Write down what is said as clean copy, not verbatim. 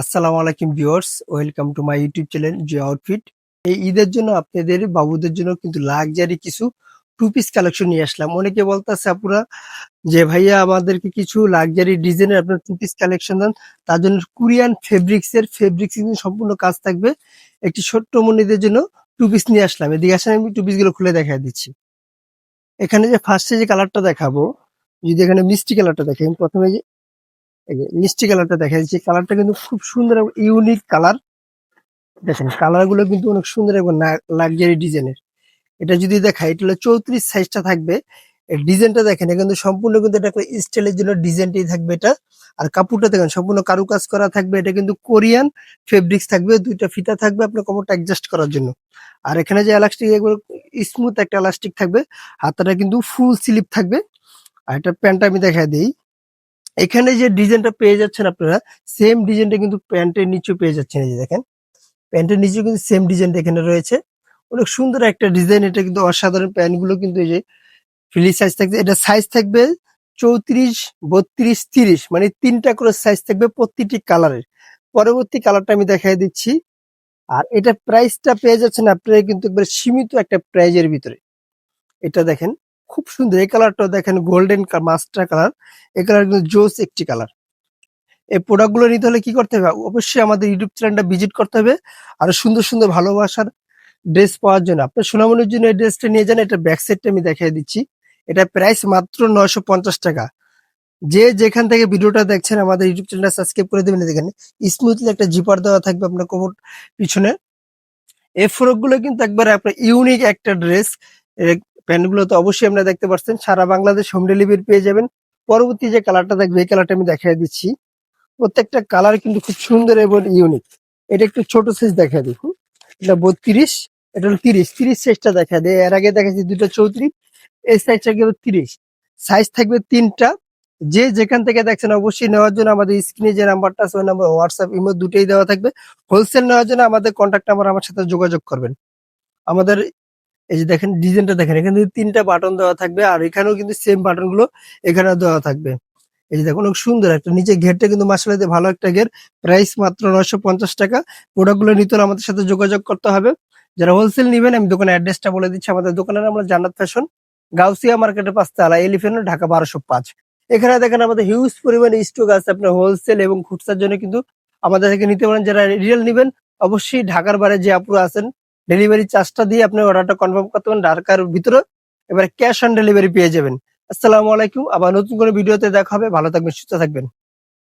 আসসালামু আলাইকুম viewers, welcome to my YouTube channel G outfit. এই ঈদের জন্য আপনাদের বাবুদের জন্য কিন্তু লাক্সারি কিছু টু পিস কালেকশন নিয়ে আসলাম। অনেকে বলতেছে আপুরা যে ভাইয়া আমাদেরকে কিছু লাক্সারি ডিজাইনের আপনার টু পিস কালেকশন দেন। তার জন্য কোরিয়ান ফেব্রিক্স কিন্তু সম্পূর্ণ কাজ থাকবে। একটি ছোট্ট মনিদের জন্য টু পিস নিয়ে আসলাম। এদিকে আসেন, আমি টু পিস গুলো খুলে দেখা দিচ্ছি। এখানে যে ফার্স্টে যে কালারটা দেখাবো, যদি এখানে মিষ্টি কালারটা দেখেন, প্রথমে যে এই যে মিষ্টি কালারটা দেখা যাচ্ছে, কালারটা কিন্তু খুব সুন্দর এবং ইউনিক কালার। দেখেন কালার গুলো কিন্তু অনেক সুন্দর এবং লাক্সারি ডিজাইনের। এটা যদি দেখাই, এটা হলো 34 সাইজটা থাকবে। এর ডিজাইনটা দেখেন, এটা কিন্তু সম্পূর্ণ কিন্তু এটা একটা স্টাইলের জন্য ডিজাইনটাই থাকবে এটা। আর কাপড়টা দেখেন সম্পূর্ণ কারুকাজ করা থাকবে। এটা কিন্তু কোরিয়ান ফেব্রিক্স থাকবে, দুইটা ফিতা থাকবে আপনার কাপড়টা অ্যাডজাস্ট করার জন্য। আর এখানে যে এলাস্টিক, একবার স্মুথ একটা এলাস্টিক থাকবে। হাতাটা কিন্তু ফুল স্লিপ থাকবে। আর এটা প্যান্টটা আমি দেখাই দিই। এখানে যে ডিজাইনটা পেয়ে যাচ্ছেন আপনারা, সেম ডিজাইনটা কিন্তু প্যান্টের নিচেও পেয়ে যাচ্ছেন। এই যে দেখেন, প্যান্টের নিচেও কিন্তু সেম ডিজাইনটা এখানে রয়েছে। অনেক সুন্দর একটা ডিজাইন, এটা কিন্তু অসাধারণ। প্যান্ট গুলো কিন্তু এই যে ফ্রি সাইজ থাকবে, এটা সাইজ থাকবে 34, 32, 30, মানে তিনটা করে সাইজ থাকবে প্রতিটি কালারের। পরবর্তী কালারটা আমি দেখাই দিচ্ছি। আর এটা প্রাইসটা পেয়ে যাচ্ছেন আপনারা কিন্তু একবার সীমিত একটা প্রাইজের ভিতরে। এটা দেখেন খুব সুন্দর, এই কালারটা দেখেন গোল্ডেন মাস্টার কালার। এই কালার কিন্তু জোস একটি কালার। এই প্রোডাক্ট গুলো নিতে হলে কি করতে হবে? অবশ্যই আমাদের ইউটিউব চ্যানেলটা ভিজিট করতে হবে। আর সুন্দর সুন্দর ভালোবাসার ড্রেস পাওয়ার জন্য আপনার সোনামণির জন্য এই ড্রেসটা নিয়ে যান। এটা ব্যাক সাইডটা আমি দেখিয়ে দিচ্ছি। এটা প্রাইস মাত্র 950 টাকা। যে যেখান থেকে ভিডিওটা দেখছেন আমাদের ইউটিউব চ্যানেলটা সাবস্ক্রাইব করে দেবেন। দেখেন স্মুথলি একটা জিপার দেওয়া থাকবে আপনার কোমর পিছনে। এই ফ্রক গুলো কিন্তু একবারে আপনার ইউনিক একটা ড্রেস। প্যান্ট গুলো তো অবশ্যই আপনারা দেখতে পাচ্ছেন, সারা বাংলাদেশ হোম ডেলিভারি পেয়ে যাবেন। পরবর্তী যে কালারটা দেখবে, এই কালারটা আমি দেখিয়ে দিচ্ছি। প্রত্যেকটা কালার কিন্তু খুব সুন্দর এবং ইউনিক। এটা একটু ছোট সাইজ দেখা দেখুন, এটা 32, এটা হলো 30 সাইজটা দেখা দেয়। এর আগে দেখাচ্ছি দুটো 34, এই সাইজটা কিন্তু 30। সাইজ থাকবে তিনটা। যে যেখান থেকে দেখছেন অবশ্যই নেওয়ার জন্য আমাদের স্ক্রিনে যে নাম্বারটা আছে ওই নাম্বার, হোয়াটসঅ্যাপ, ইমো দুটোই দেওয়া থাকবে। হোলসেল নেওয়ার জন্য আমাদের কন্ট্যাক্ট নাম্বার, আমার সাথে যোগাযোগ করবেন। আমাদের এই যে দেখেন ডিজাইনটা দেখেন, এখানে কিন্তু তিনটা বাটন দেওয়া থাকবে। আর এখানেও কিন্তু সেম বাটন গুলো এখানে দেওয়া থাকবে। এই যে দেখুন অনেক সুন্দর একটা নিচে ঘেরটা কিন্তু মাশাআল্লাহ ভালো একটা ঘের। প্রাইস মাত্র 950 টাকা। প্রোডাক্ট গুলো নিতে হলে আমাদের সাথে যোগাযোগ করতে হবে। যারা হোলসেল নিবেন, আমি দোকানের অ্যাড্রেসটা বলে দিচ্ছি। আমাদের দোকানের নাম হলো জান্নাত ফ্যাশন, গাউসিয়া মার্কেটের 5 তলা, এলিফ্যান্ট রোড, ঢাকা 1205। এখানে দেখেন আমাদের হিউজ পরিমাণে স্টক আছে আপনার হোলসেল এবং খুচরার জন্য কিন্তু আমাদের থেকে নিতে পারেন। যারা রিয়েল নিবেন অবশ্যই ঢাকার বাইরে যে আপুরা আছেন, ডেলিভারি চার্জটা দিয়ে আপনি অর্ডারটা কনফার্ম করতে পারেন ঢাকার ভিতরে। এবার ক্যাশ অন ডেলিভারি পেয়ে যাবেন। আসসালামু আলাইকুম। আবার নতুন কোনো ভিডিওতে দেখা হবে। ভালো থাকবেন, সুস্থ থাকবেন।